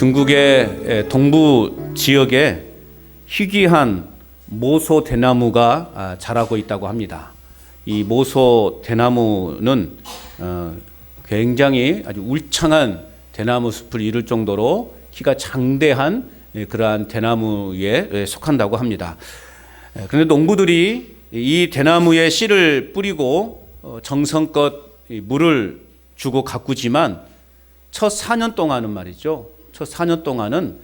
중국의 동부 지역에 희귀한 모소 대나무가 자라고 있다고 합니다. 이 모소 대나무는 굉장히 아주 울창한 대나무 숲을 이룰 정도로 키가 장대한 그러한 대나무에 속한다고 합니다. 그런데 농부들이 이 대나무에 씨를 뿌리고 정성껏 물을 주고 가꾸지만 첫 4년 동안은 말이죠. 첫 4년 동안은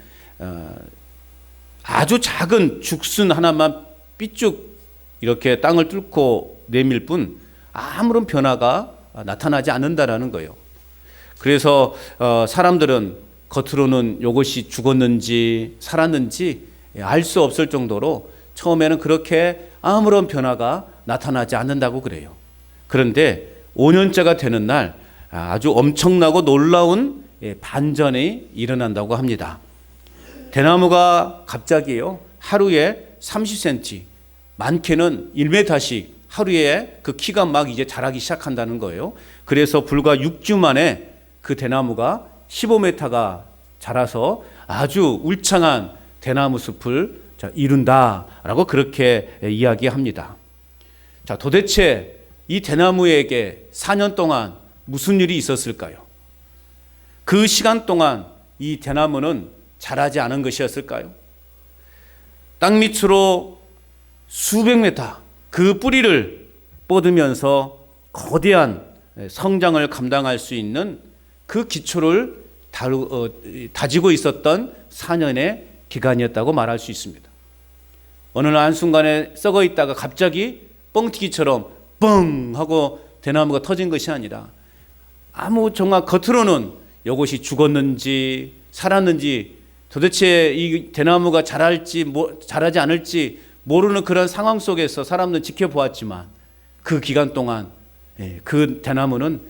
아주 작은 죽순 하나만 삐쭉 이렇게 땅을 뚫고 내밀 뿐 아무런 변화가 나타나지 않는다라는 거예요. 그래서 사람들은 겉으로는 이것이 죽었는지 살았는지 알 수 없을 정도로 처음에는 그렇게 아무런 변화가 나타나지 않는다고 그래요. 그런데 5년째가 되는 날 아주 엄청나고 놀라운 반전이 일어난다고 합니다. 대나무가 갑자기요 하루에 30cm, 많게는 1m씩 하루에 그 키가 막 이제 자라기 시작한다는 거예요. 그래서 불과 6주 만에 그 대나무가 15m가 자라서 아주 울창한 대나무 숲을 이룬다라고 그렇게 이야기합니다. 자, 도대체 이 대나무에게 4년 동안 무슨 일이 있었을까요? 그 시간 동안 이 대나무는 자라지 않은 것이었을까요? 땅 밑으로 수백 메타 그 뿌리를 뻗으면서 거대한 성장을 감당할 수 있는 그 기초를 다지고 있었던 4년의 기간이었다고 말할 수 있습니다. 어느 날 한순간에 썩어 있다가 갑자기 뻥튀기처럼 뻥 하고 대나무가 터진 것이 아니라 정말 겉으로는 이것이 죽었는지 살았는지 도대체 이 대나무가 자랄지 자라지 않을지 모르는 그런 상황 속에서 사람들은 지켜보았지만 그 기간 동안 그 대나무는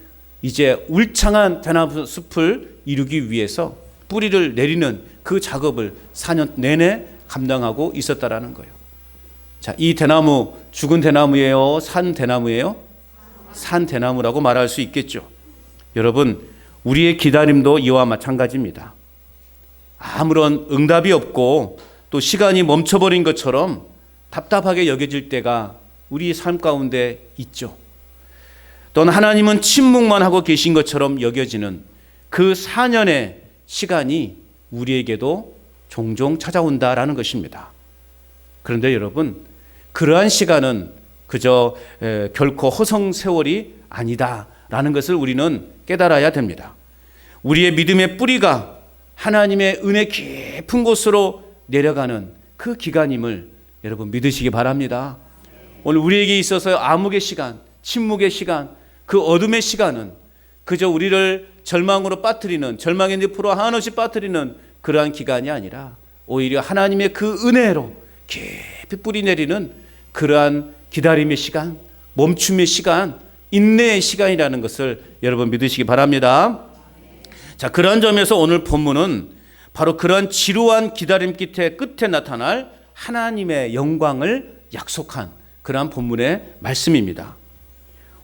이제 울창한 대나무 숲을 이루기 위해서 뿌리를 내리는 그 작업을 4년 내내 감당하고 있었다라는 거예요. 자, 이 대나무 죽은 대나무예요? 산 대나무예요? 산 대나무라고 말할 수 있겠죠. 여러분, 우리의 기다림도 이와 마찬가지입니다. 아무런 응답이 없고 또 시간이 멈춰버린 것처럼 답답하게 여겨질 때가 우리 삶 가운데 있죠. 또는 하나님은 침묵만 하고 계신 것처럼 여겨지는 그 4년의 시간이 우리에게도 종종 찾아온다라는 것입니다. 그런데 여러분, 그러한 시간은 그저 결코 허송 세월이 아니다라는 것을 우리는 깨달아야 됩니다. 우리의 믿음의 뿌리가 하나님의 은혜 깊은 곳으로 내려가는 그 기간임을 여러분 믿으시기 바랍니다. 오늘 우리에게 있어서 암흑의 시간, 침묵의 시간, 그 어둠의 시간은 그저 우리를 절망으로 빠뜨리는, 절망의 늪으로 한없이 빠뜨리는 그러한 기간이 아니라 오히려 하나님의 그 은혜로 깊이 뿌리 내리는 그러한 기다림의 시간, 멈춤의 시간, 인내의 시간이라는 것을 여러분 믿으시기 바랍니다. 자, 그런 점에서 오늘 본문은 바로 그러한 지루한 기다림 끝에 나타날 하나님의 영광을 약속한 그러한 본문의 말씀입니다.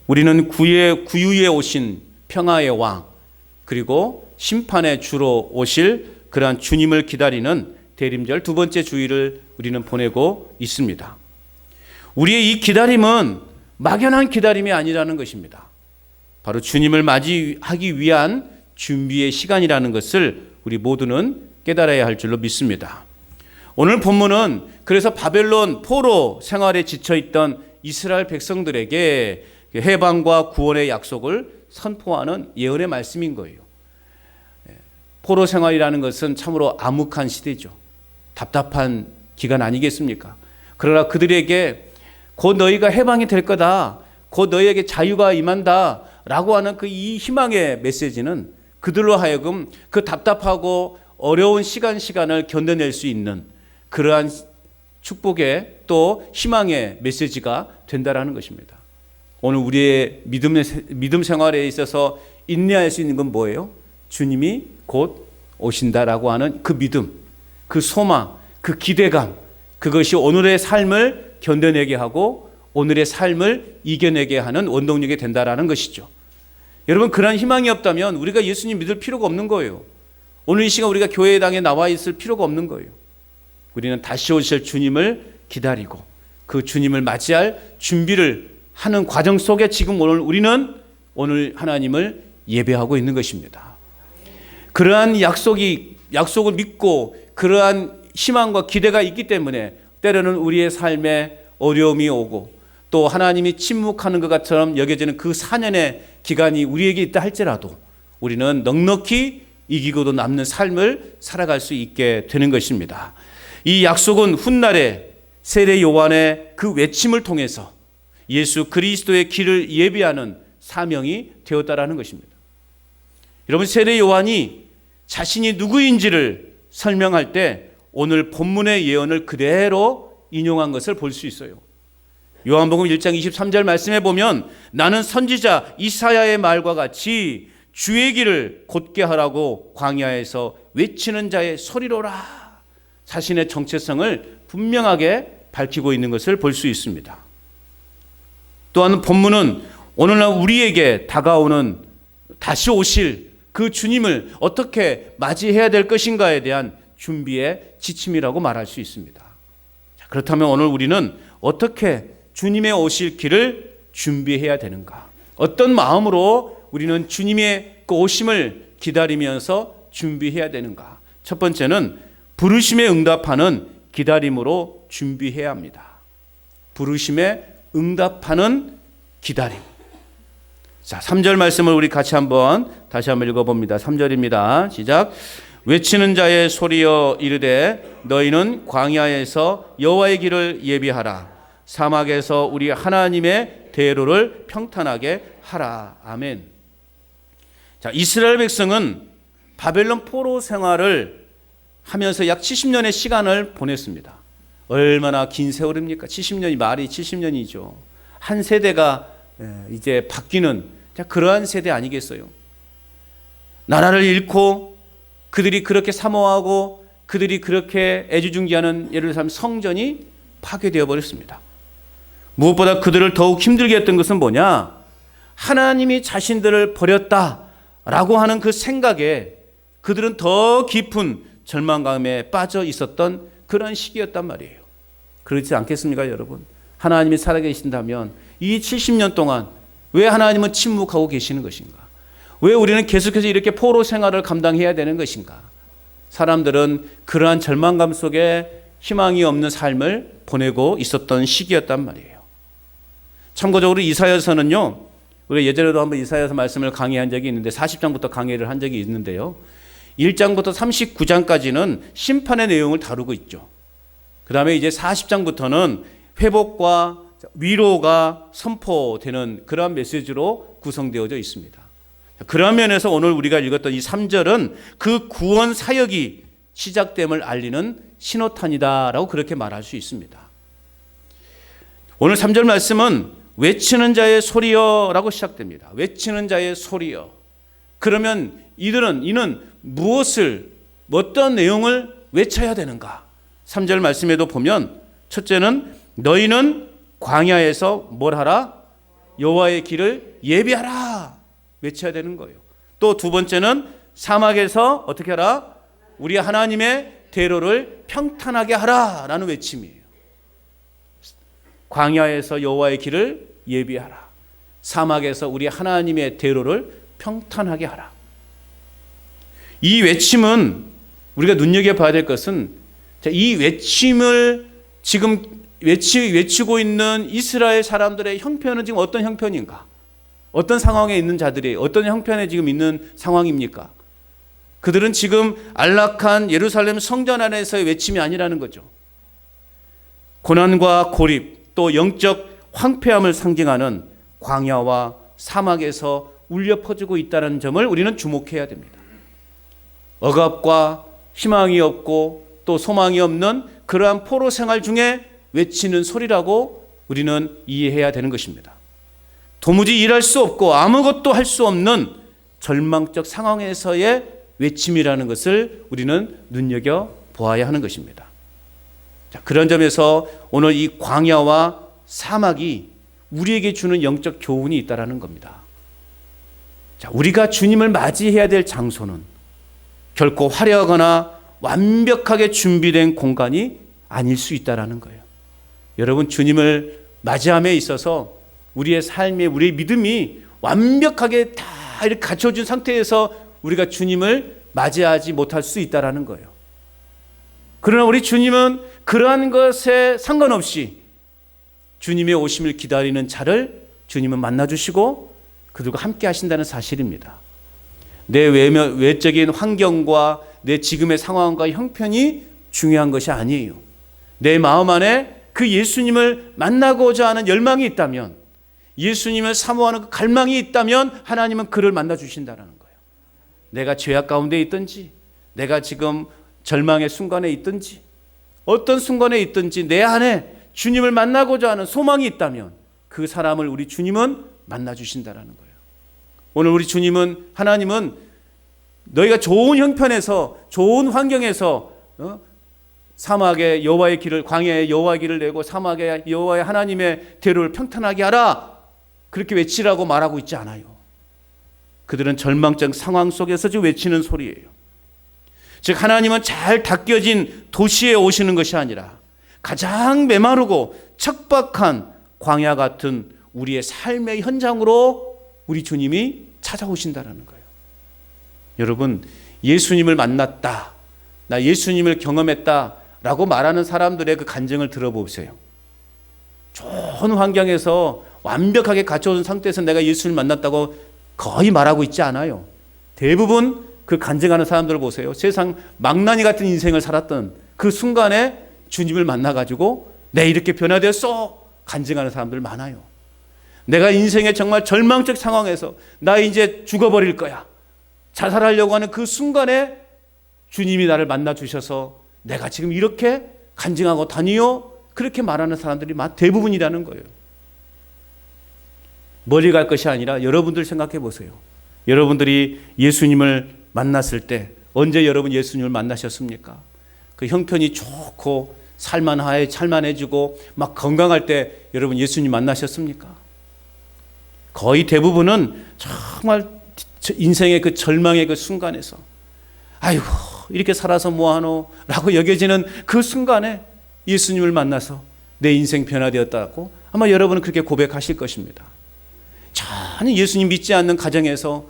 우리는 구유에 오신 평화의 왕, 그리고 심판의 주로 오실 그러한 주님을 기다리는 대림절 두 번째 주일을 우리는 보내고 있습니다. 우리의 이 기다림은 막연한 기다림이 아니라는 것입니다. 바로 주님을 맞이하기 위한 준비의 시간이라는 것을 우리 모두는 깨달아야 할 줄로 믿습니다. 오늘 본문은 그래서 바벨론 포로 생활에 지쳐있던 이스라엘 백성들에게 해방과 구원의 약속을 선포하는 예언의 말씀인 거예요. 포로 생활이라는 것은 참으로 암흑한 시대죠. 답답한 기간 아니겠습니까? 그러나 그들에게 곧 너희가 해방이 될 거다, 곧 너희에게 자유가 임한다 라고 하는 그 이 희망의 메시지는 그들로 하여금 그 답답하고 어려운 시간을 견뎌낼 수 있는 그러한 축복의 또 희망의 메시지가 된다라는 것입니다. 오늘 우리의 믿음 생활에 있어서 인내할 수 있는 건 뭐예요? 주님이 곧 오신다라고 하는 그 믿음, 그 소망, 그 기대감, 그것이 오늘의 삶을 견뎌내게 하고 오늘의 삶을 이겨내게 하는 원동력이 된다라는 것이죠. 여러분, 그런 희망이 없다면 우리가 예수님 믿을 필요가 없는 거예요. 오늘 이 시간 우리가 교회당에 나와 있을 필요가 없는 거예요. 우리는 다시 오실 주님을 기다리고 그 주님을 맞이할 준비를 하는 과정 속에 지금 우리는 오늘 하나님을 예배하고 있는 것입니다. 그러한 약속을 믿고 그러한 희망과 기대가 있기 때문에 때로는 우리의 삶에 어려움이 오고 또 하나님이 침묵하는 것 같처럼 여겨지는 그 4년의 기간이 우리에게 있다 할지라도 우리는 넉넉히 이기고도 남는 삶을 살아갈 수 있게 되는 것입니다. 이 약속은 훗날에 세례 요한의 그 외침을 통해서 예수 그리스도의 길을 예비하는 사명이 되었다라는 것입니다. 여러분, 세례 요한이 자신이 누구인지를 설명할 때 오늘 본문의 예언을 그대로 인용한 것을 볼 수 있어요. 요한복음 1장 23절 말씀에 보면 나는 선지자 이사야의 말과 같이 주의 길을 곧게 하라고 광야에서 외치는 자의 소리로라. 자신의 정체성을 분명하게 밝히고 있는 것을 볼 수 있습니다. 또한 본문은 오늘날 우리에게 다가오는 다시 오실 그 주님을 어떻게 맞이해야 될 것인가에 대한 준비의 지침이라고 말할 수 있습니다. 그렇다면 오늘 우리는 어떻게 주님의 오실 길을 준비해야 되는가? 어떤 마음으로 우리는 주님의 그 오심을 기다리면서 준비해야 되는가? 첫 번째는 부르심에 응답하는 기다림으로 준비해야 합니다. 부르심에 응답하는 기다림. 자, 3절 말씀을 우리 같이 다시 한번 읽어봅니다. 3절입니다. 시작. 외치는 자의 소리여 이르되 너희는 광야에서 여호와의 길을 예비하라. 사막에서 우리 하나님의 대로를 평탄하게 하라. 아멘. 자, 이스라엘 백성은 바벨론 포로 생활을 하면서 약 70년의 시간을 보냈습니다. 얼마나 긴 세월입니까? 70년이 말이 70년이죠. 한 세대가 이제 바뀌는 그러한 세대 아니겠어요? 나라를 잃고 그들이 그렇게 사모하고 그들이 그렇게 애지중지하는 예루살렘 성전이 파괴되어 버렸습니다. 무엇보다 그들을 더욱 힘들게 했던 것은 뭐냐? 하나님이 자신들을 버렸다라고 하는 그 생각에 그들은 더 깊은 절망감에 빠져 있었던 그런 시기였단 말이에요. 그렇지 않겠습니까, 여러분? 하나님이 살아계신다면 이 70년 동안 왜 하나님은 침묵하고 계시는 것인가? 왜 우리는 계속해서 이렇게 포로 생활을 감당해야 되는 것인가? 사람들은 그러한 절망감 속에 희망이 없는 삶을 보내고 있었던 시기였단 말이에요. 참고적으로 이사야서는요, 우리가 예전에도 한번 이사야서 말씀을 강의한 적이 있는데 40장부터 강의를 한 적이 있는데요, 1장부터 39장까지는 심판의 내용을 다루고 있죠. 그 다음에 이제 40장부터는 회복과 위로가 선포되는 그러한 메시지로 구성되어져 있습니다. 그런 면에서 오늘 우리가 읽었던 이 3절은 그 구원 사역이 시작됨을 알리는 신호탄이다라고 그렇게 말할 수 있습니다. 오늘 3절 말씀은 외치는 자의 소리여라고 시작됩니다. 외치는 자의 소리여. 그러면 이는 무엇을, 어떤 내용을 외쳐야 되는가? 3절 말씀에도 보면 첫째는 너희는 광야에서 뭘 하라? 여호와의 길을 예비하라. 외쳐야 되는 거예요. 또 두 번째는 사막에서 어떻게 하라? 우리 하나님의 대로를 평탄하게 하라 라는 외침이에요. 광야에서 여호와의 길을 예비하라. 사막에서 우리 하나님의 대로를 평탄하게 하라. 이 외침은 우리가 눈여겨봐야 될 것은, 이 외침을 지금 외치고 있는 이스라엘 사람들의 형편은 지금 어떤 형편인가? 어떤 상황에 있는 자들이 어떤 형편에 지금 있는 상황입니까? 그들은 지금 안락한 예루살렘 성전 안에서의 외침이 아니라는 거죠. 고난과 고립, 또 영적 황폐함을 상징하는 광야와 사막에서 울려 퍼지고 있다는 점을 우리는 주목해야 됩니다. 억압과 희망이 없고 또 소망이 없는 그러한 포로 생활 중에 외치는 소리라고 우리는 이해해야 되는 것입니다. 도무지 일할 수 없고 아무것도 할 수 없는 절망적 상황에서의 외침이라는 것을 우리는 눈여겨보아야 하는 것입니다. 자, 그런 점에서 오늘 이 광야와 사막이 우리에게 주는 영적 교훈이 있다는 겁니다. 자, 우리가 주님을 맞이해야 될 장소는 결코 화려하거나 완벽하게 준비된 공간이 아닐 수 있다는 거예요. 여러분, 주님을 맞이함에 있어서 우리의 삶에 우리의 믿음이 완벽하게 다 이렇게 갖춰진 상태에서 우리가 주님을 맞이하지 못할 수 있다는 거예요. 그러나 우리 주님은 그러한 것에 상관없이 주님의 오심을 기다리는 자를 주님은 만나주시고 그들과 함께 하신다는 사실입니다. 내 외적인 환경과 내 지금의 상황과 형편이 중요한 것이 아니에요. 내 마음 안에 그 예수님을 만나고자 하는 열망이 있다면, 예수님을 사모하는 그 갈망이 있다면 하나님은 그를 만나주신다는 거예요. 내가 죄악 가운데 있든지, 내가 지금 절망의 순간에 있든지, 어떤 순간에 있든지 내 안에 주님을 만나고자 하는 소망이 있다면 그 사람을 우리 주님은 만나주신다는 거예요. 오늘 우리 주님은, 하나님은 너희가 좋은 형편에서, 좋은 환경에서 사막에 여호와의 길을, 광야에 여호와의 길을 내고 사막에 여호와의 하나님의 대로를 평탄하게 하라, 그렇게 외치라고 말하고 있지 않아요. 그들은 절망적 상황 속에서 지금 외치는 소리예요. 즉 하나님은 잘 닦여진 도시에 오시는 것이 아니라 가장 메마르고 척박한 광야 같은 우리의 삶의 현장으로 우리 주님이 찾아오신다는 거예요. 여러분, 예수님을 만났다, 나 예수님을 경험했다 라고 말하는 사람들의 그 간증을 들어보세요. 좋은 환경에서 완벽하게 갖춰진 상태에서 내가 예수님을 만났다고 거의 말하고 있지 않아요. 대부분 그 간증하는 사람들을 보세요. 세상 망나니 같은 인생을 살았던 그 순간에 주님을 만나가지고 내 이렇게 변화되었어 간증하는 사람들 많아요. 내가 인생의 정말 절망적 상황에서 나 이제 죽어버릴 거야, 자살하려고 하는 그 순간에 주님이 나를 만나 주셔서 내가 지금 이렇게 간증하고 다니요, 그렇게 말하는 사람들이 대부분이라는 거예요. 멀리 갈 것이 아니라 여러분들 생각해 보세요. 여러분들이 예수님을 만났을 때 언제 여러분 예수님을 만나셨습니까? 그 형편이 좋고 살만해지고 막 건강할 때 여러분 예수님 만나셨습니까? 거의 대부분은 정말 인생의 그 절망의 그 순간에서 아이고 이렇게 살아서 뭐하노 라고 여겨지는 그 순간에 예수님을 만나서 내 인생 변화되었다고 아마 여러분은 그렇게 고백하실 것입니다. 전혀 예수님 믿지 않는 가정에서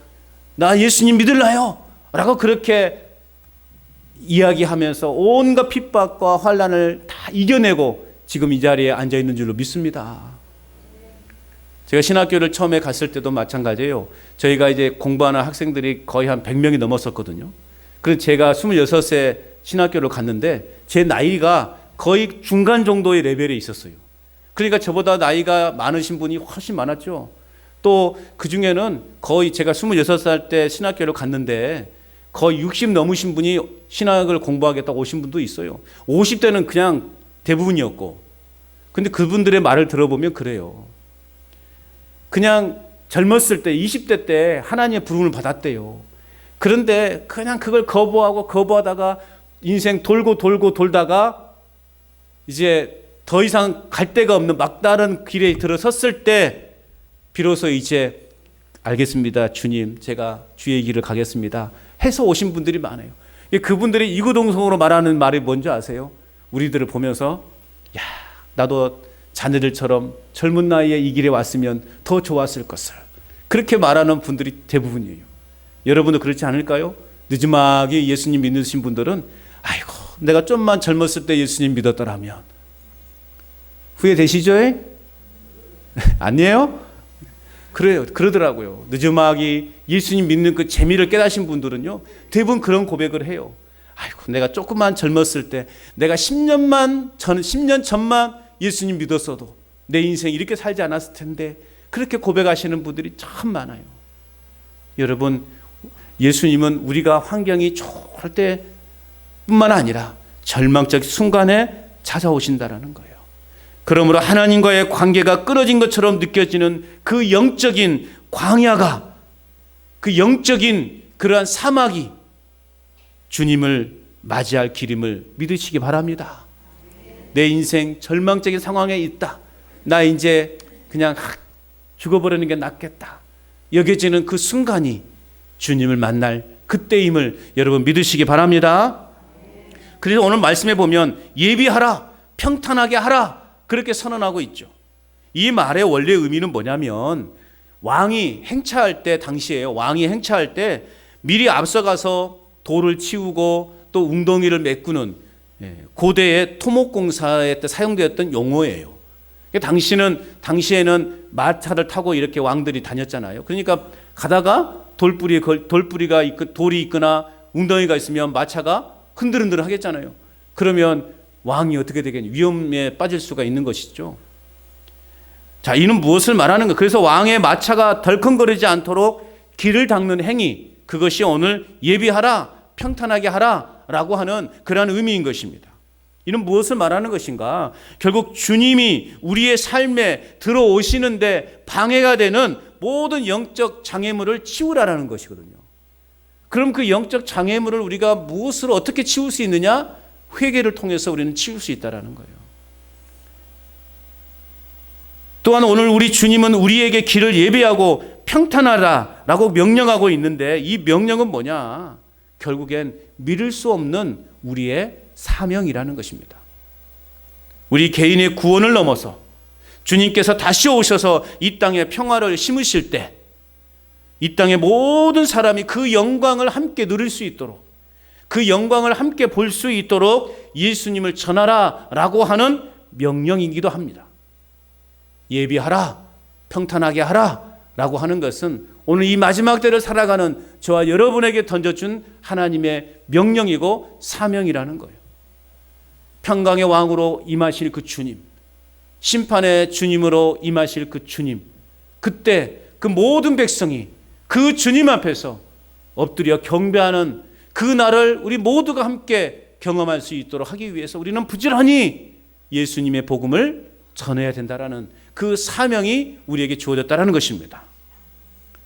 나 예수님 믿을래요 라고 그렇게 이야기하면서 온갖 핍박과 환난을 다 이겨내고 지금 이 자리에 앉아 있는 줄로 믿습니다. 제가 신학교를 처음에 갔을 때도 마찬가지예요. 저희가 이제 공부하는 학생들이 거의 한 100명이 넘었었거든요. 그래서 제가 26세 신학교를 갔는데 제 나이가 거의 중간 정도의 레벨에 있었어요. 그러니까 저보다 나이가 많으신 분이 훨씬 많았죠. 또 그 중에는 거의 제가 26살 때 신학교를 갔는데 거의 60 넘으신 분이 신학을 공부하겠다고 오신 분도 있어요. 50대는 그냥 대부분이었고, 근데 그분들의 말을 들어보면 그래요. 그냥 젊었을 때 20대 때 하나님의 부름을 받았대요. 그런데 그냥 그걸 거부하다가 인생 돌고 돌다가 이제 더 이상 갈 데가 없는 막다른 길에 들어섰을 때 비로소 이제 알겠습니다. 주님, 제가 주의 길을 가겠습니다 해서 오신 분들이 많아요. 그분들이 이구동성으로 말하는 말이 뭔지 아세요? 우리들을 보면서 야, 나도 자네들처럼 젊은 나이에 이 길에 왔으면 더 좋았을 것을, 그렇게 말하는 분들이 대부분이에요. 여러분도 그렇지 않을까요? 늦지막이 예수님 믿으신 분들은 아이고 내가 좀만 젊었을 때 예수님 믿었더라면. 후회되시죠? 아니에요? 그래요. 그러더라고요. 늦지막이 예수님 믿는 그 재미를 깨닫신 분들은요, 대부분 그런 고백을 해요. 아이고, 내가 조금만 젊었을 때, 내가 10년 전만 예수님 믿었어도 내 인생 이렇게 살지 않았을 텐데, 그렇게 고백하시는 분들이 참 많아요. 여러분, 예수님은 우리가 환경이 좋을 때뿐만 아니라 절망적 순간에 찾아오신다라는 거예요. 그러므로 하나님과의 관계가 끊어진 것처럼 느껴지는 그 영적인 광야가, 그 영적인 그러한 사막이 주님을 맞이할 길임을 믿으시기 바랍니다. 내 인생 절망적인 상황에 있다, 나 이제 그냥 죽어버리는 게 낫겠다 여겨지는 그 순간이 주님을 만날 그때임을 여러분 믿으시기 바랍니다. 그래서 오늘 말씀에 보면 예비하라, 평탄하게 하라 그렇게 선언하고 있죠. 이 말의 원래 의미는 뭐냐면 왕이 행차할 때 당시에요. 왕이 행차할 때 미리 앞서가서 돌을 치우고 또 웅덩이를 메꾸는 고대의 토목공사에 때 사용되었던 용어예요. 당시에는 마차를 타고 이렇게 왕들이 다녔잖아요. 그러니까 가다가 돌이 있거나 웅덩이가 있으면 마차가 흔들흔들 하겠잖아요. 그러면 왕이 어떻게 되겠냐? 위험에 빠질 수가 있는 것이죠. 자, 이는 무엇을 말하는가? 그래서 왕의 마차가 덜컹거리지 않도록 길을 닦는 행위, 그것이 오늘 예비하라, 평탄하게 하라 라고 하는 그러한 의미인 것입니다. 이는 무엇을 말하는 것인가? 결국 주님이 우리의 삶에 들어오시는데 방해가 되는 모든 영적 장애물을 치우라라는 것이거든요. 그럼 그 영적 장애물을 우리가 무엇으로 어떻게 치울 수 있느냐? 회개를 통해서 우리는 치울 수 있다라는 거예요. 또한 오늘 우리 주님은 우리에게 길을 예비하고 평탄하라라고 명령하고 있는데 이 명령은 뭐냐? 결국엔 믿을 수 없는 우리의 사명이라는 것입니다. 우리 개인의 구원을 넘어서 주님께서 다시 오셔서 이 땅에 평화를 심으실 때 이 땅의 모든 사람이 그 영광을 함께 누릴 수 있도록 그 영광을 함께 볼 수 있도록 예수님을 전하라 라고 하는 명령이기도 합니다. 예비하라, 평탄하게 하라 라고 하는 것은 오늘 이 마지막 때를 살아가는 저와 여러분에게 던져준 하나님의 명령이고 사명이라는 거예요. 평강의 왕으로 임하실 그 주님, 심판의 주님으로 임하실 그 주님, 그때 그 모든 백성이 그 주님 앞에서 엎드려 경배하는 그 날을 우리 모두가 함께 경험할 수 있도록 하기 위해서 우리는 부지런히 예수님의 복음을 전해야 된다라는 그 사명이 우리에게 주어졌다라는 것입니다.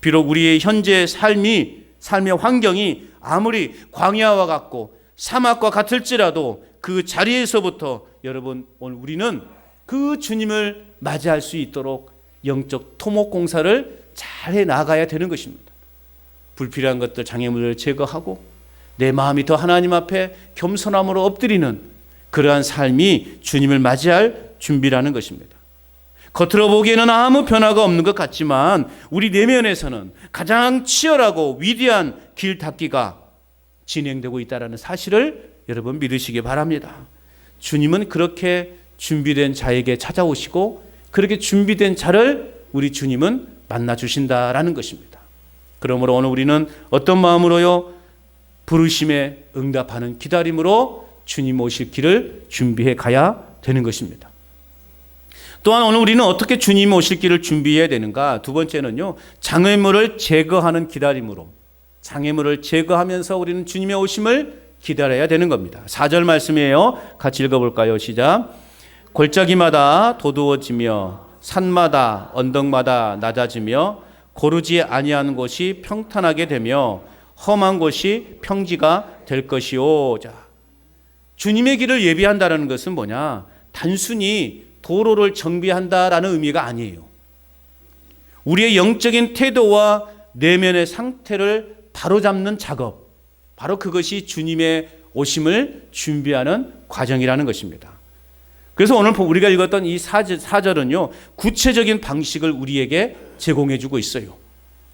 비록 우리의 현재 삶의 환경이 아무리 광야와 같고 사막과 같을지라도 그 자리에서부터 여러분 오늘 우리는 그 주님을 맞이할 수 있도록 영적 토목공사를 잘 나가야 되는 것입니다. 불필요한 것들 장애물을 제거하고 내 마음이 더 하나님 앞에 겸손함으로 엎드리는 그러한 삶이 주님을 맞이할 준비라는 것입니다. 겉으로 보기에는 아무 변화가 없는 것 같지만 우리 내면에서는 가장 치열하고 위대한 길 닦기가 진행되고 있다는 사실을 여러분 믿으시기 바랍니다. 주님은 그렇게 준비된 자에게 찾아오시고 그렇게 준비된 자를 우리 주님은 만나주신다라는 것입니다. 그러므로 오늘 우리는 어떤 마음으로요? 부르심에 응답하는 기다림으로 주님 오실 길을 준비해 가야 되는 것입니다. 또한 오늘 우리는 어떻게 주님 오실 길을 준비해야 되는가? 두 번째는요, 장애물을 제거하는 기다림으로, 장애물을 제거하면서 우리는 주님의 오심을 기다려야 되는 겁니다. 4절 말씀이에요. 같이 읽어볼까요? 시작. 골짜기마다 도두어지며 산마다 언덕마다 낮아지며 고르지 아니한 곳이 평탄하게 되며 험한 곳이 평지가 될 것이오. 자, 주님의 길을 예비한다는 것은 뭐냐? 단순히 도로를 정비한다라는 의미가 아니에요. 우리의 영적인 태도와 내면의 상태를 바로잡는 작업, 바로 그것이 주님의 오심을 준비하는 과정이라는 것입니다. 그래서 오늘 우리가 읽었던 이 4절은요, 구체적인 방식을 우리에게 제공해 주고 있어요.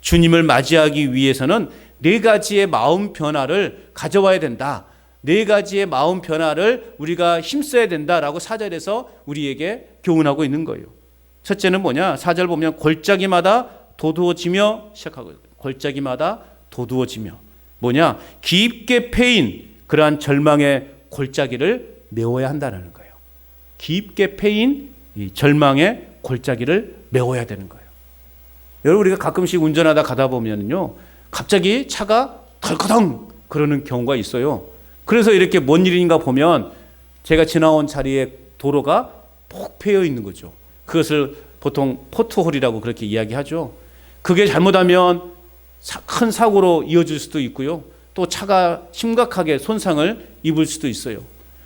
주님을 맞이하기 위해서는 4가지의 마음 변화를 가져와야 된다. 4가지의 마음 변화를 우리가 힘써야 된다라고 4절에서 우리에게 교훈하고 있는 거예요. 첫째는 뭐냐? 4절 보면 골짜기마다 도두어지며 시작하고, 골짜기마다 도두어지며 뭐냐? 깊게 패인 그러한 절망의 골짜기를 메워야 한다는 거예요. 깊게 패인 이 절망의 골짜기를 메워야 되는 거예요. 여러분, 우리가 가끔씩 운전하다 가다 보면요, 갑자기 차가 덜커덩 그러는 경우가 있어요. 그래서 이렇게 뭔 일인가 보면 제가 지나온 자리에 도로가 폭 패여 있는 거죠. 그것을 보통 포트홀이라고 그렇게 이야기하죠. 그게 잘못하면 큰 사고로 이어질 수도 있고요. 또 차가 심각하게 손상을 입을 수도 있어요.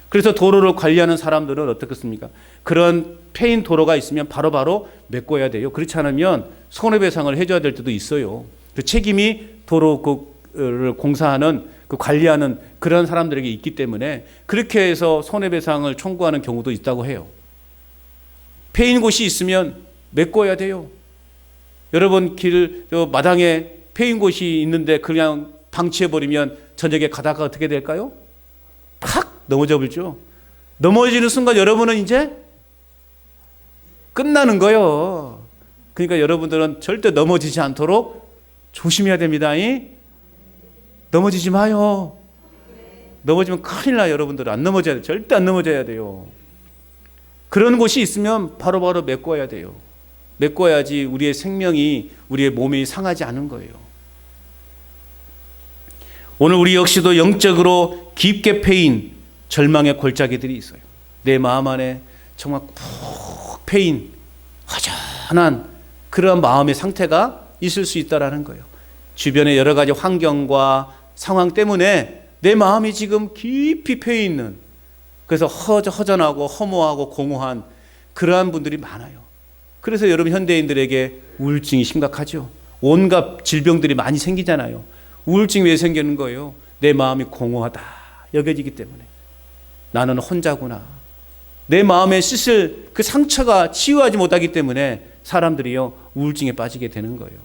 그래서 도로를 관리하는 사람들은 어떻겠습니까? 그런 패인 도로가 있으면 바로바로 메꿔야 돼요. 그렇지 않으면 손해배상을 해줘야 될 때도 있어요. 그 책임이 도로 그 공사하는 그 관리하는 그런 사람들에게 있기 때문에 그렇게 해서 손해배상을 청구하는 경우도 있다고 해요. 패인 곳이 있으면 메꿔야 돼요. 여러분 마당에 패인 곳이 있는데 그냥 방치해버리면 저녁에 가다가 어떻게 될까요? 팍 넘어져 버리죠. 넘어지는 순간 여러분은 이제 끝나는 거예요. 그러니까 여러분들은 절대 넘어지지 않도록 조심해야 됩니다. 넘어지지 마요. 넘어지면 큰일 나요. 여러분들은 안 넘어져야 돼요. 절대 안 넘어져야 돼요. 그런 곳이 있으면 바로바로 메꿔야 돼요. 메꿔야지 우리의 생명이, 우리의 몸이 상하지 않은 거예요. 오늘 우리 역시도 영적으로 깊게 패인 절망의 골짜기들이 있어요. 내 마음 안에 정말 푹 패인 허전한 그런 마음의 상태가 있을 수 있다라는 거예요. 주변의 여러 가지 환경과 상황 때문에 내 마음이 지금 깊이 패 있는, 그래서 허전하고 허무하고 공허한 그러한 분들이 많아요. 그래서 여러분 현대인들에게 우울증이 심각하죠. 온갖 질병들이 많이 생기잖아요. 우울증이 왜 생기는 거예요? 내 마음이 공허하다 여겨지기 때문에. 나는 혼자구나. 내 마음에 씻을 그 상처가 치유하지 못하기 때문에 사람들이요 우울증에 빠지게 되는 거예요.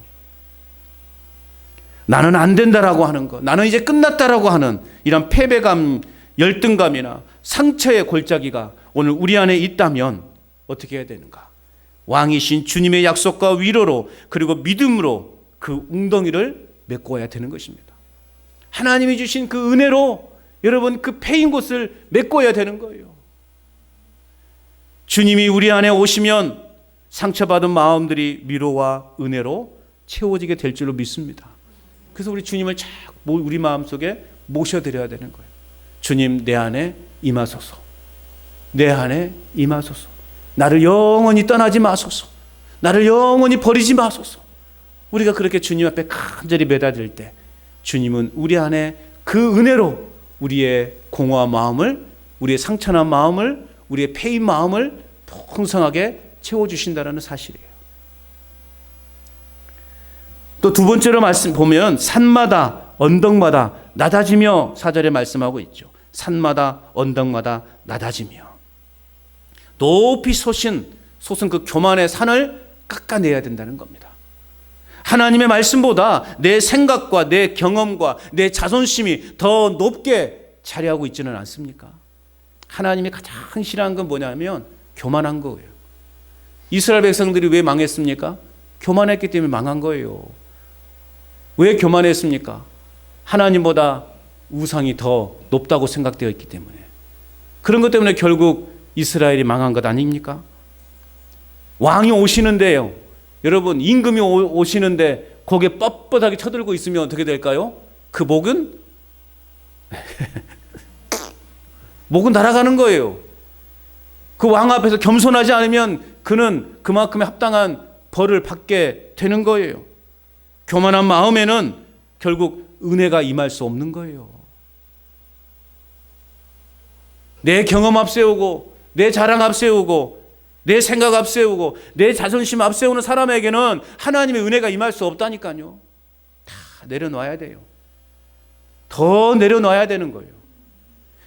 나는 안 된다라고 하는 거, 나는 이제 끝났다라고 하는 이런 패배감, 열등감이나 상처의 골짜기가 오늘 우리 안에 있다면 어떻게 해야 되는가? 왕이신 주님의 약속과 위로로 그리고 믿음으로 그 웅덩이를 메꿔야 되는 것입니다. 하나님이 주신 그 은혜로 여러분 그 패인 곳을 메꿔야 되는 거예요. 주님이 우리 안에 오시면 상처받은 마음들이 위로와 은혜로 채워지게 될 줄로 믿습니다. 그래서 우리 주님을 자꾸 우리 마음속에 모셔드려야 되는 거예요. 주님 내 안에 임하소서. 내 안에 임하소서. 나를 영원히 떠나지 마소서. 나를 영원히 버리지 마소서. 우리가 그렇게 주님 앞에 간절히 매달릴 때 주님은 우리 안에 그 은혜로 우리의 공허한 마음을, 우리의 상처난 마음을, 우리의 패인 마음을 풍성하게 채워주신다는 사실이에요. 또 두 번째로 말씀 보면 산마다 언덕마다 낮아지며 4절에 말씀하고 있죠. 산마다 언덕마다 낮아지며. 높이 솟은 그 교만의 산을 깎아내야 된다는 겁니다. 하나님의 말씀보다 내 생각과 내 경험과 내 자존심이 더 높게 자리하고 있지는 않습니까? 하나님이 가장 싫어하는 건 뭐냐면 교만한 거예요. 이스라엘 백성들이 왜 망했습니까? 교만했기 때문에 망한 거예요. 왜 교만했습니까? 하나님보다 우상이 더 높다고 생각되어 있기 때문에. 그런 것 때문에 결국 이스라엘이 망한 것 아닙니까? 왕이 오시는데요, 여러분 임금이 오시는데 거기에 뻣뻣하게 쳐들고 있으면 어떻게 될까요? 그 목은 목은 날아가는 거예요. 그 왕 앞에서 겸손하지 않으면 그는 그만큼의 합당한 벌을 받게 되는 거예요. 교만한 마음에는 결국 은혜가 임할 수 없는 거예요. 내 경험 앞세우고 내 자랑 앞세우고 내 생각 앞세우고 내 자존심 앞세우는 사람에게는 하나님의 은혜가 임할 수 없다니까요. 다 내려놔야 돼요. 더 내려놔야 되는 거예요.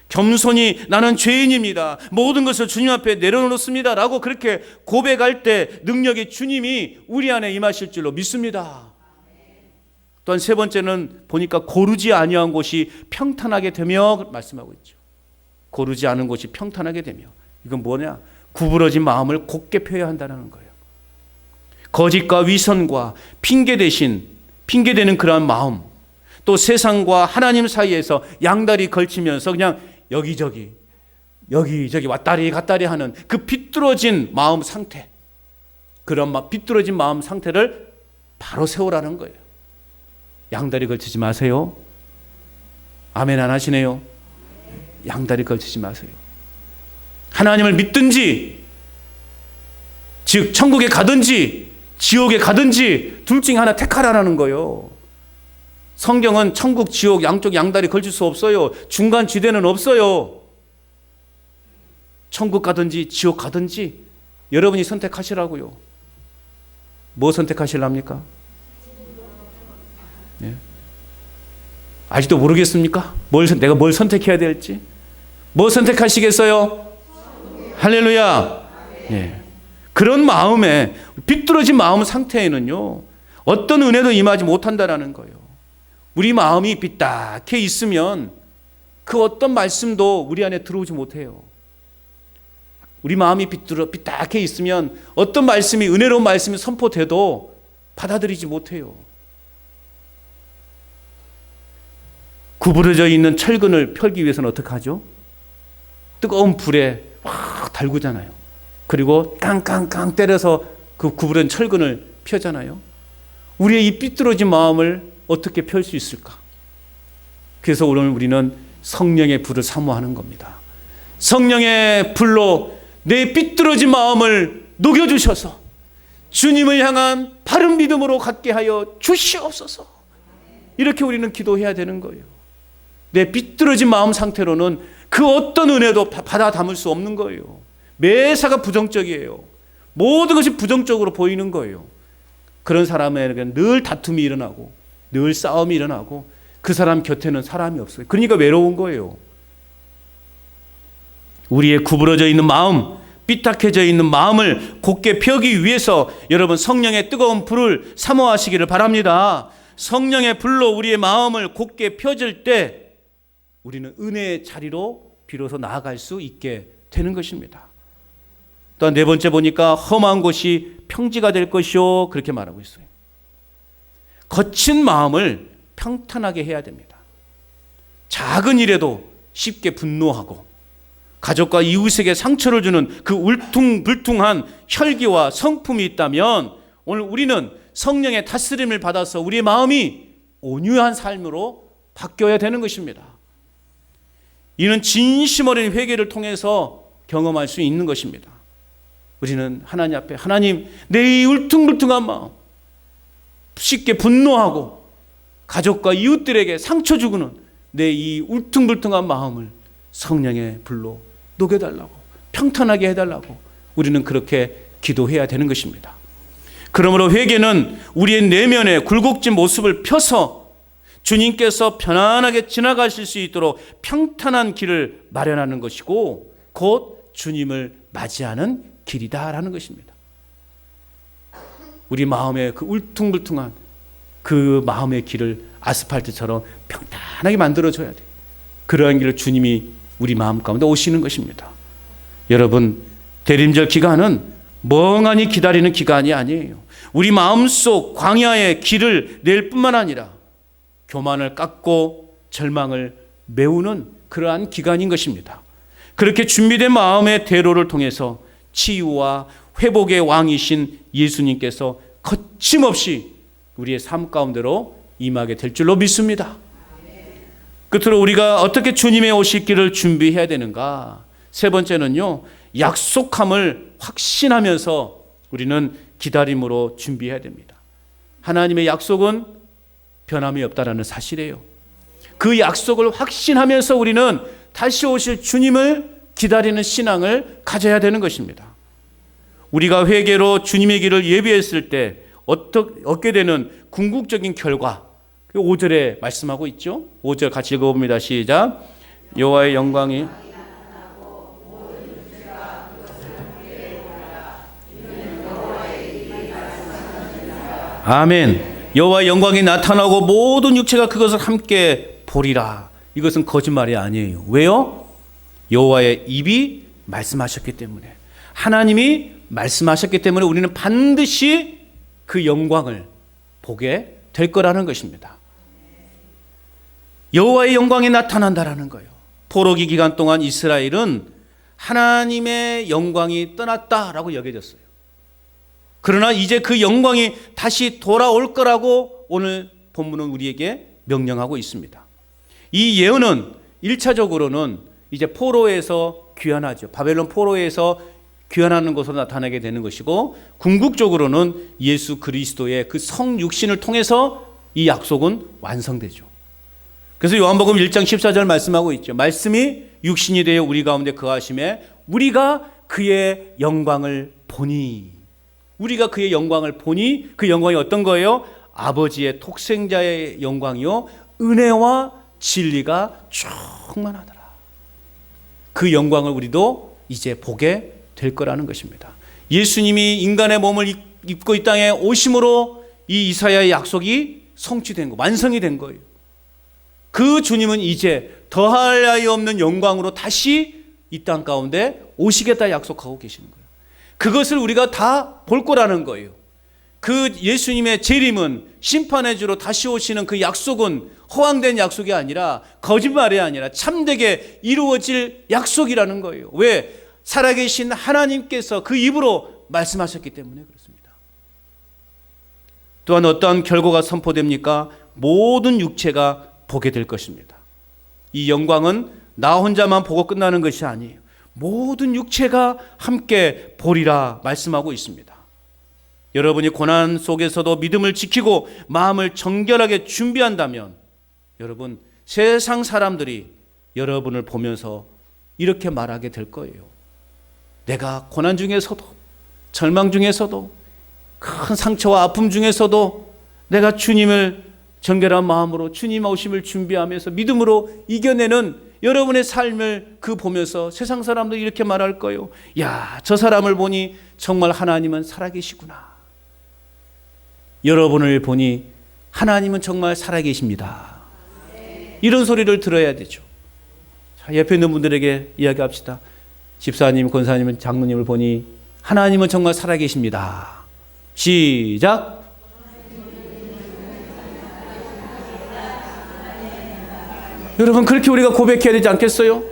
겸손히 나는 죄인입니다, 모든 것을 주님 앞에 내려놓습니다 라고 그렇게 고백할 때 능력의 주님이 우리 안에 임하실 줄로 믿습니다. 또한 세 번째는 보니까 고르지 아니한 곳이 평탄하게 되며 말씀하고 있죠. 고르지 않은 곳이 평탄하게 되며, 이건 뭐냐? 구부러진 마음을 곧게 펴야 한다는 거예요. 거짓과 위선과 핑계대는 그러한 마음, 또 세상과 하나님 사이에서 양다리 걸치면서 그냥 여기저기 왔다리 갔다리 하는 그 비뚤어진 마음 상태, 그런 비뚤어진 마음 상태를 바로 세우라는 거예요. 양다리 걸치지 마세요. 아멘 안 하시네요. 양다리 걸치지 마세요. 하나님을 믿든지, 즉 천국에 가든지 지옥에 가든지 둘 중에 하나 택하라는 거예요. 성경은 천국, 지옥 양쪽 양다리 걸칠 수 없어요. 중간 지대는 없어요. 천국 가든지 지옥 가든지 여러분이 선택하시라고요. 뭐 선택하실랍니까? 네. 아직도 모르겠습니까? 내가 뭘 선택해야 될지? 뭐 선택하시겠어요? 할렐루야. 예. 그런 마음에, 비뚤어진 마음 상태에는요, 어떤 은혜도 임하지 못한다라는 거예요. 우리 마음이 삐딱해 있으면 그 어떤 말씀도 우리 안에 들어오지 못해요. 우리 마음이 삐딱해 있으면 어떤 말씀이, 은혜로운 말씀이 선포돼도 받아들이지 못해요. 구부러져 있는 철근을 펴기 위해서는 어떻게 하죠? 뜨거운 불에 확 달구잖아요. 그리고 깡깡깡 때려서 그 구부러진 철근을 펴잖아요. 우리의 이 삐뚤어진 마음을 어떻게 펼 수 있을까? 그래서 오늘 우리는 성령의 불을 사모하는 겁니다. 성령의 불로 내 삐뚤어진 마음을 녹여주셔서 주님을 향한 바른 믿음으로 갖게 하여 주시옵소서. 이렇게 우리는 기도해야 되는 거예요. 내 삐뚤어진 마음 상태로는 그 어떤 은혜도 받아 담을 수 없는 거예요. 매사가 부정적이에요. 모든 것이 부정적으로 보이는 거예요. 그런 사람에게는 늘 다툼이 일어나고 늘 싸움이 일어나고 그 사람 곁에는 사람이 없어요. 그러니까 외로운 거예요. 우리의 구부러져 있는 마음, 삐딱해져 있는 마음을 곧게 펴기 위해서 여러분 성령의 뜨거운 불을 사모하시기를 바랍니다. 성령의 불로 우리의 마음을 곧게 펴질 때 우리는 은혜의 자리로 비로소 나아갈 수 있게 되는 것입니다. 또 네 번째 보니까 험한 곳이 평지가 될 것이요, 그렇게 말하고 있어요. 거친 마음을 평탄하게 해야 됩니다. 작은 일에도 쉽게 분노하고 가족과 이웃에게 상처를 주는 그 울퉁불퉁한 혈기와 성품이 있다면 오늘 우리는 성령의 다스림을 받아서 우리의 마음이 온유한 삶으로 바뀌어야 되는 것입니다. 이는 진심 어린 회개를 통해서 경험할 수 있는 것입니다. 우리는 하나님 앞에, 하나님, 내 이 울퉁불퉁한 마음, 쉽게 분노하고 가족과 이웃들에게 상처 주고는 내 이 울퉁불퉁한 마음을 성령의 불로 녹여달라고, 평탄하게 해달라고 우리는 그렇게 기도해야 되는 것입니다. 그러므로 회개는 우리의 내면의 굴곡진 모습을 펴서 주님께서 편안하게 지나가실 수 있도록 평탄한 길을 마련하는 것이고 곧 주님을 맞이하는 길이다라는 것입니다. 우리 마음의 그 울퉁불퉁한 그 마음의 길을 아스팔트처럼 평탄하게 만들어줘야 돼요. 그러한 길을 주님이 우리 마음 가운데 오시는 것입니다. 여러분, 대림절 기간은 멍하니 기다리는 기간이 아니에요. 우리 마음속 광야의 길을 낼 뿐만 아니라 교만을 깎고 절망을 메우는 그러한 기간인 것입니다. 그렇게 준비된 마음의 대로를 통해서 치유와 회복의 왕이신 예수님께서 거침없이 우리의 삶 가운데로 임하게 될 줄로 믿습니다. 끝으로 우리가 어떻게 주님의 오실 길을 준비해야 되는가? 세 번째는요, 약속함을 확신하면서 우리는 기다림으로 준비해야 됩니다. 하나님의 약속은 변함이 없다라는 사실이에요. 그 약속을 확신하면서 우리는 다시 오실 주님을 기다리는 신앙을 가져야 되는 것입니다. 우리가 회개로 주님의 길을 예비했을 때 얻게 되는 궁극적인 결과, 5절에 말씀하고 있죠. 5절 같이 읽어봅니다. 시작. 여호와의 영광이 아멘. 여호와의 영광이 나타나고 모든 육체가 그것을 함께 보리라. 이것은 거짓말이 아니에요. 왜요? 여호와의 입이 말씀하셨기 때문에, 하나님이 말씀하셨기 때문에 우리는 반드시 그 영광을 보게 될 거라는 것입니다. 여호와의 영광이 나타난다라는 거예요. 포로기 기간 동안 이스라엘은 하나님의 영광이 떠났다라고 여겨졌어요. 그러나 이제 그 영광이 다시 돌아올 거라고 오늘 본문은 우리에게 명령하고 있습니다. 이 예언은 1차적으로는 이제 포로에서 귀환하죠. 바벨론 포로에서 귀환하는 것으로 나타나게 되는 것이고, 궁극적으로는 예수 그리스도의 그 성육신을 통해서 이 약속은 완성되죠. 그래서 요한복음 1장 14절 말씀하고 있죠. 말씀이 육신이 되어 우리 가운데 거하심에 우리가 그의 영광을 보니, 우리가 그의 영광을 보니, 그 영광이 어떤 거예요? 아버지의 독생자의 영광이요, 은혜와 진리가 충만하더라. 그 영광을 우리도 이제 보게 될 거라는 것입니다. 예수님이 인간의 몸을 입고 이 땅에 오심으로 이 이사야의 약속이 성취된 거, 완성이 된 거예요. 그 주님은 이제 더할 나위 없는 영광으로 다시 이 땅 가운데 오시겠다 약속하고 계시는 거예요. 그것을 우리가 다 볼 거라는 거예요. 그 예수님의 재림은 심판의 주로 다시 오시는 그 약속은 허황된 약속이 아니라, 거짓말이 아니라 참되게 이루어질 약속이라는 거예요. 왜? 살아계신 하나님께서 그 입으로 말씀하셨기 때문에 그렇습니다. 또한 어떠한 결과가 선포됩니까? 모든 육체가 보게 될 것입니다. 이 영광은 나 혼자만 보고 끝나는 것이 아니에요. 모든 육체가 함께 보리라 말씀하고 있습니다. 여러분이 고난 속에서도 믿음을 지키고 마음을 정결하게 준비한다면 여러분, 세상 사람들이 여러분을 보면서 이렇게 말하게 될 거예요. 내가 고난 중에서도, 절망 중에서도, 큰 상처와 아픔 중에서도 내가 주님을 정결한 마음으로 주님 오심을 준비하면서 믿음으로 이겨내는 여러분의 삶을 보면서 세상 사람들이 이렇게 말할 거예요. 야, 저 사람을 보니 정말 하나님은 살아계시구나. 여러분을 보니 하나님은 정말 살아계십니다. 이런 소리를 들어야 되죠. 자, 옆에 있는 분들에게 이야기합시다. 집사님, 권사님, 장로님을 보니 하나님은 정말 살아계십니다. 시작. 여러분, 그렇게 우리가 고백해야 되지 않겠어요?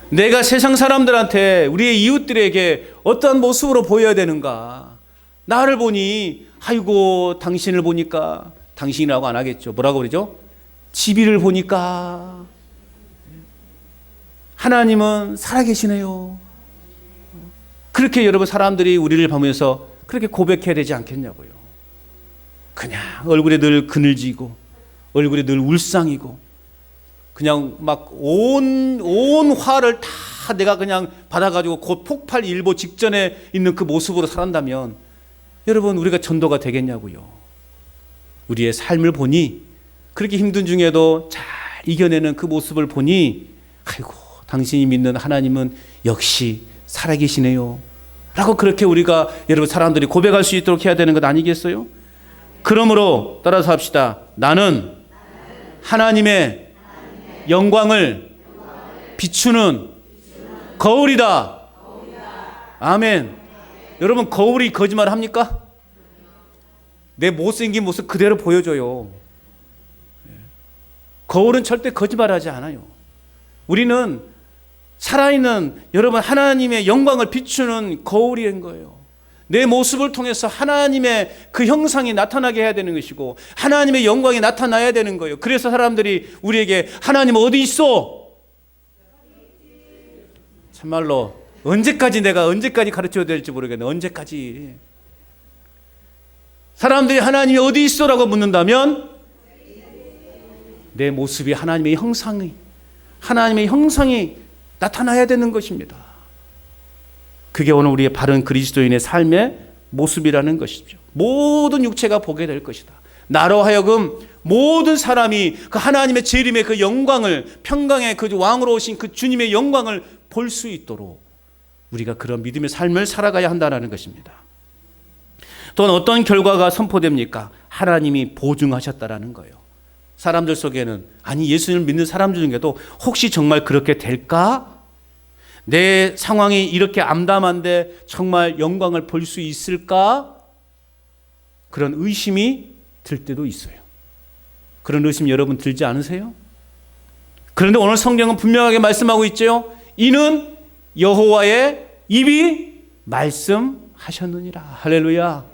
내가 세상 사람들한테, 우리의 이웃들에게 어떠한 모습으로 보여야 되는가? 나를 보니, 아이고 당신을 보니까, 당신이라고 안 하겠죠. 뭐라고 그러죠? 지비를 보니까 하나님은 살아계시네요. 그렇게 여러분, 사람들이 우리를 보면서 그렇게 고백해야 되지 않겠냐고요. 그냥 얼굴에 늘 그늘지고 얼굴에 늘 울상이고 그냥 막 온 화를 다 내가 그냥 받아가지고 곧 폭발 일보 직전에 있는 그 모습으로 살았다면 여러분, 우리가 전도가 되겠냐고요. 우리의 삶을 보니, 그렇게 힘든 중에도 잘 이겨내는 그 모습을 보니, 아이고 당신이 믿는 하나님은 역시 살아계시네요 라고 그렇게 우리가, 여러분, 사람들이 고백할 수 있도록 해야 되는 것 아니겠어요? 그러므로 따라서 합시다. 나는 하나님의 영광을 비추는 거울이다. 아멘. 여러분, 거울이 거짓말 합니까? 내 못생긴 모습 그대로 보여줘요. 거울은 절대 거짓말하지 않아요. 우리는 살아있는, 여러분, 하나님의 영광을 비추는 거울인 거예요. 내 모습을 통해서 하나님의 그 형상이 나타나게 해야 되는 것이고 하나님의 영광이 나타나야 되는 거예요. 그래서 사람들이 우리에게 하나님 어디 있어? 참말로 내가 언제까지 가르쳐야 될지 모르겠네. 언제까지? 사람들이 하나님이 어디 있어? 라고 묻는다면 내 모습이 하나님의 형상이 나타나야 되는 것입니다. 그게 오늘 우리의 바른 그리스도인의 삶의 모습이라는 것이죠. 모든 육체가 보게 될 것이다. 나로 하여금 모든 사람이 그 하나님의 재림의 그 영광을, 평강의 그 왕으로 오신 그 주님의 영광을 볼 수 있도록 우리가 그런 믿음의 삶을 살아가야 한다는 것입니다. 또한 어떤 결과가 선포됩니까? 하나님이 보증하셨다라는 거예요. 사람들 속에는, 아니 예수님을 믿는 사람들 중에도 혹시 정말 그렇게 될까? 내 상황이 이렇게 암담한데 정말 영광을 볼 수 있을까? 그런 의심이 들 때도 있어요. 그런 의심 여러분 들지 않으세요? 그런데 오늘 성경은 분명하게 말씀하고 있죠. 이는 여호와의 입이 말씀하셨느니라. 할렐루야.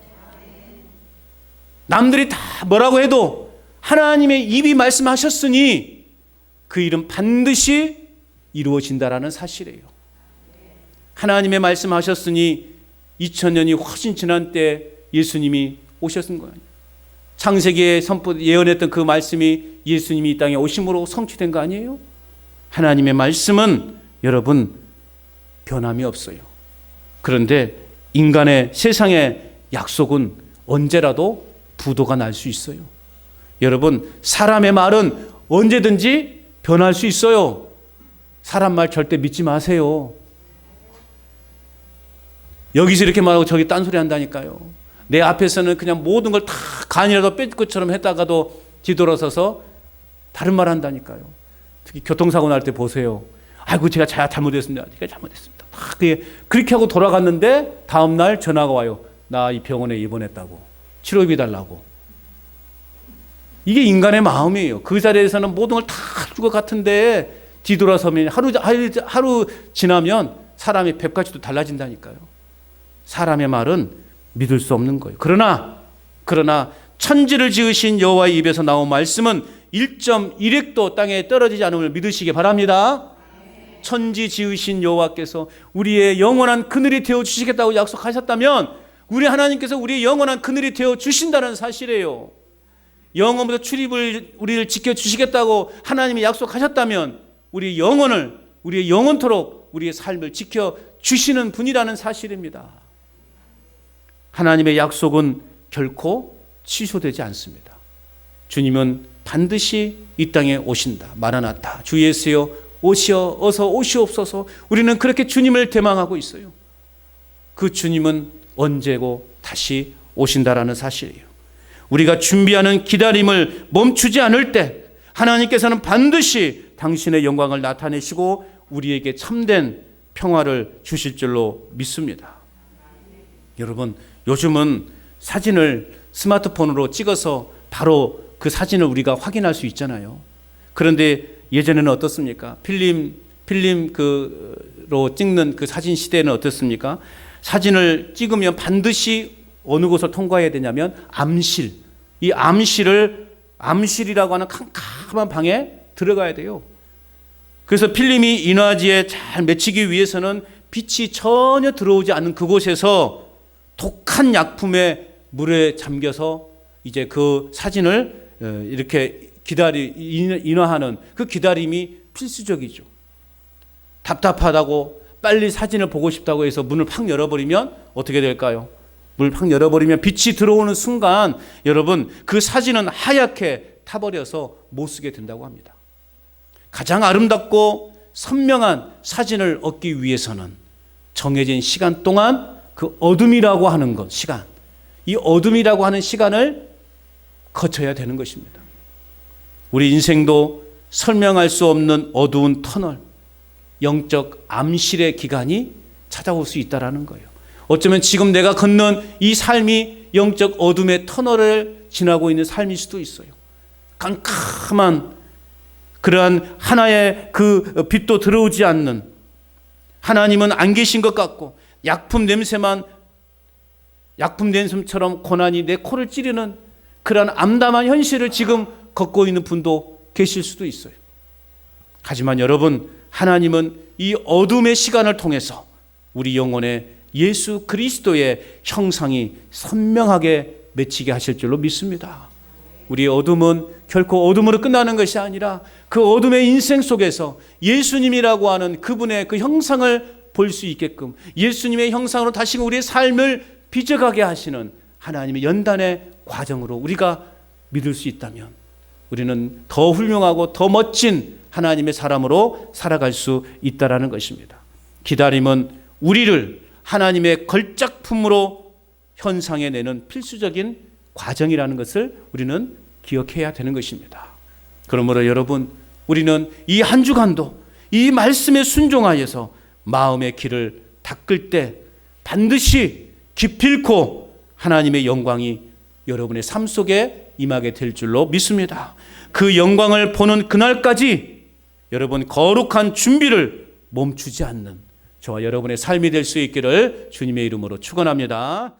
남들이 다 뭐라고 해도 하나님의 입이 말씀하셨으니 그 일은 반드시 이루어진다라는 사실이에요. 하나님의 말씀하셨으니 2000년이 훨씬 지난 때 예수님이 오셨은 거예요. 창세기에 예언했던 그 말씀이 예수님이 이 땅에 오심으로 성취된 거 아니에요? 하나님의 말씀은 여러분 변함이 없어요. 그런데 인간의 세상의 약속은 언제라도 부도가 날 수 있어요. 여러분, 사람의 말은 언제든지 변할 수 있어요. 사람 말 절대 믿지 마세요. 여기서 이렇게 말하고 저기 딴소리 한다니까요. 내 앞에서는 그냥 모든 걸 다 간이라도 뺄 것처럼 했다가도 뒤돌아서서 다른 말 한다니까요. 특히 교통사고 날 때 보세요. 아이고 제가 잘못했습니다. 제가 잘못했습니다. 그렇게 하고 돌아갔는데 다음날 전화가 와요. 나 이 병원에 입원했다고. 치료비 달라고. 이게 인간의 마음이에요. 그 자리에서는 모든 걸 다 할 것 같은데 뒤돌아서면 하루 지나면 사람의 뵙가지도 달라진다니까요. 사람의 말은 믿을 수 없는 거예요. 그러나 천지를 지으신 여호와의 입에서 나온 말씀은 1.1획도 땅에 떨어지지 않음을 믿으시기 바랍니다. 천지 지으신 여호와께서 우리의 영원한 그늘이 되어 주시겠다고 약속하셨다면 우리 하나님께서 우리의 영원한 그늘이 되어 주신다는 사실이에요. 영원부터 출입을 우리를 지켜주시겠다고 하나님이 약속하셨다면 우리의 영원토록 우리의 삶을 지켜주시는 분이라는 사실입니다. 하나님의 약속은 결코 취소되지 않습니다. 주님은 반드시 이 땅에 오신다. 마라나타, 주 예수여 오시어 어서 오시옵소서. 우리는 그렇게 주님을 대망하고 있어요. 그 주님은 언제고 다시 오신다라는 사실이에요. 우리가 준비하는 기다림을 멈추지 않을 때 하나님께서는 반드시 당신의 영광을 나타내시고 우리에게 참된 평화를 주실 줄로 믿습니다. 여러분, 요즘은 사진을 스마트폰으로 찍어서 바로 그 사진을 우리가 확인할 수 있잖아요. 그런데 예전에는 어떻습니까? 필름으로 찍는 그 사진 시대는 어떻습니까? 사진을 찍으면 반드시 어느 곳을 통과해야 되냐면 암실. 이 암실이라고 하는 캄캄한 방에 들어가야 돼요. 그래서 필름이 인화지에 잘 맺히기 위해서는 빛이 전혀 들어오지 않는 그곳에서 독한 약품의 물에 잠겨서 이제 그 사진을 이렇게 인화하는 그 기다림이 필수적이죠. 답답하다고 빨리 사진을 보고 싶다고 해서 문을 팍 열어버리면 어떻게 될까요? 문을 팍 열어버리면 빛이 들어오는 순간 여러분 그 사진은 하얗게 타버려서 못 쓰게 된다고 합니다. 가장 아름답고 선명한 사진을 얻기 위해서는 정해진 시간 동안 그 어둠이라고 하는 것, 이 어둠이라고 하는 시간을 거쳐야 되는 것입니다. 우리 인생도 설명할 수 없는 어두운 터널, 영적 암실의 기간이 찾아올 수 있다는 거예요. 어쩌면 지금 내가 걷는 이 삶이 영적 어둠의 터널을 지나고 있는 삶일 수도 있어요. 깜깜한 그러한 하나의 그 빛도 들어오지 않는, 하나님은 안 계신 것 같고 약품 냄새처럼 고난이 내 코를 찌르는 그러한 암담한 현실을 지금 걷고 있는 분도 계실 수도 있어요. 하지만 여러분, 하나님은 이 어둠의 시간을 통해서 우리 영혼에 예수 그리스도의 형상이 선명하게 맺히게 하실 줄로 믿습니다. 우리의 어둠은 결코 어둠으로 끝나는 것이 아니라 그 어둠의 인생 속에서 예수님이라고 하는 그분의 그 형상을 볼 수 있게끔 예수님의 형상으로 다시 우리의 삶을 빚어가게 하시는 하나님의 연단의 과정으로 우리가 믿을 수 있다면 우리는 더 훌륭하고 더 멋진 하나님의 사람으로 살아갈 수 있다라는 것입니다. 기다림은 우리를 하나님의 걸작품으로 현상해내는 필수적인 과정이라는 것을 우리는 기억해야 되는 것입니다. 그러므로 여러분, 우리는 이 한 주간도 이 말씀에 순종하여서 마음의 길을 닦을 때 반드시 기필코 하나님의 영광이 여러분의 삶 속에 임하게 될 줄로 믿습니다. 그 영광을 보는 그날까지 여러분 거룩한 준비를 멈추지 않는 저와 여러분의 삶이 될 수 있기를 주님의 이름으로 축원합니다.